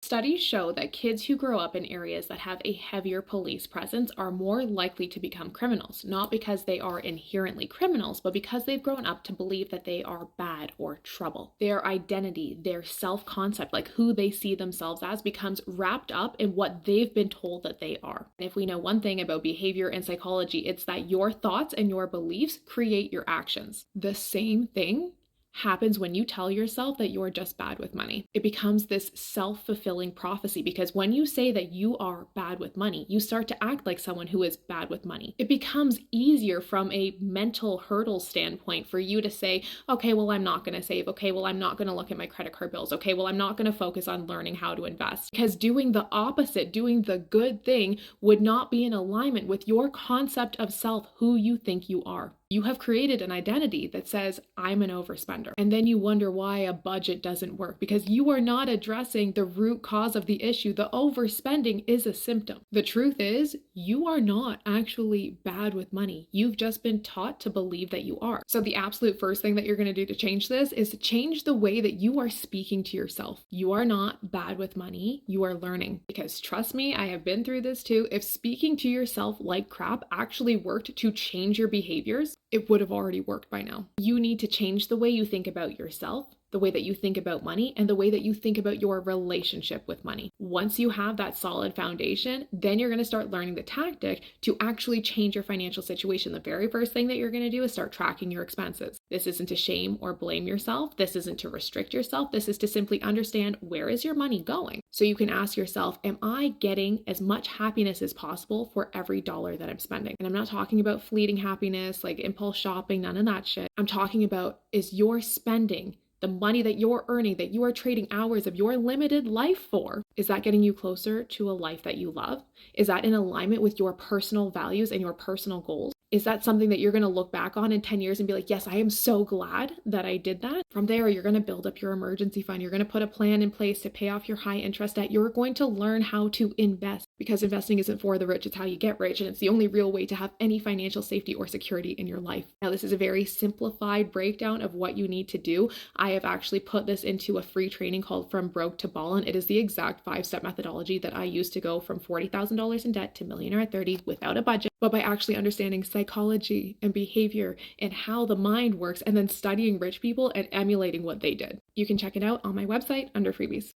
Studies show that kids who grow up in areas that have a heavier police presence are more likely to become criminals, not because they are inherently criminals, but because they've grown up to believe that they are bad or trouble. Their identity, their self concept, like who they see themselves as, becomes wrapped up in what they've been told that they are. And if we know one thing about behavior and psychology, it's that your thoughts and your beliefs create your actions. The same thing happens when you tell yourself that you're just bad with money. It becomes this self-fulfilling prophecy because when you say that you are bad with money, you start to act like someone who is bad with money. It becomes easier from a mental hurdle standpoint for you to say, okay, well, I'm not going to save. Okay, well, I'm not going to look at my credit card bills. Okay, well, I'm not going to focus on learning how to invest. Because doing the opposite, doing the good thing, would not be in alignment with your concept of self, who you think you are. You have created an identity that says, I'm an overspender. And then you wonder why a budget doesn't work because you are not addressing the root cause of the issue. The overspending is a symptom. The truth is, you are not actually bad with money. You've just been taught to believe that you are. So the absolute first thing that you're going to do to change this is to change the way that you are speaking to yourself. You are not bad with money. You are learning. Because trust me, I have been through this too. If speaking to yourself like crap actually worked to change your behaviors, it would have already worked by now. You need to change the way you think about yourself, the way that you think about money, and the way that you think about your relationship with money. Once you have that solid foundation, then you're going to start learning the tactic to actually change your financial situation. The very first thing that you're going to do is start tracking your expenses. This isn't to shame or blame yourself. This isn't to restrict yourself. This is to simply understand, where is your money going? So you can ask yourself, am I getting as much happiness as possible for every dollar that I'm spending? And I'm not talking about fleeting happiness, like impulse shopping, none of that shit. I'm talking about, is your spending, the money that you're earning, that you are trading hours of your limited life for, is that getting you closer to a life that you love? Is that in alignment with your personal values and your personal goals? Is that something that you're going to look back on in 10 years and be like, yes, I am so glad that I did that? From there, you're going to build up your emergency fund. You're going to put a plan in place to pay off your high interest debt. You're going to learn how to invest, because investing isn't for the rich. It's how you get rich. And it's the only real way to have any financial safety or security in your life. Now, this is a very simplified breakdown of what you need to do. I have actually put this into a free training called From Broke to Ballin'. It is the exact 5-step methodology that I used to go from $40,000 in debt to millionaire at 30 without a budget, but by actually understanding psychology and behavior and how the mind works, and then studying rich people and emulating what they did. You can check it out on my website under freebies.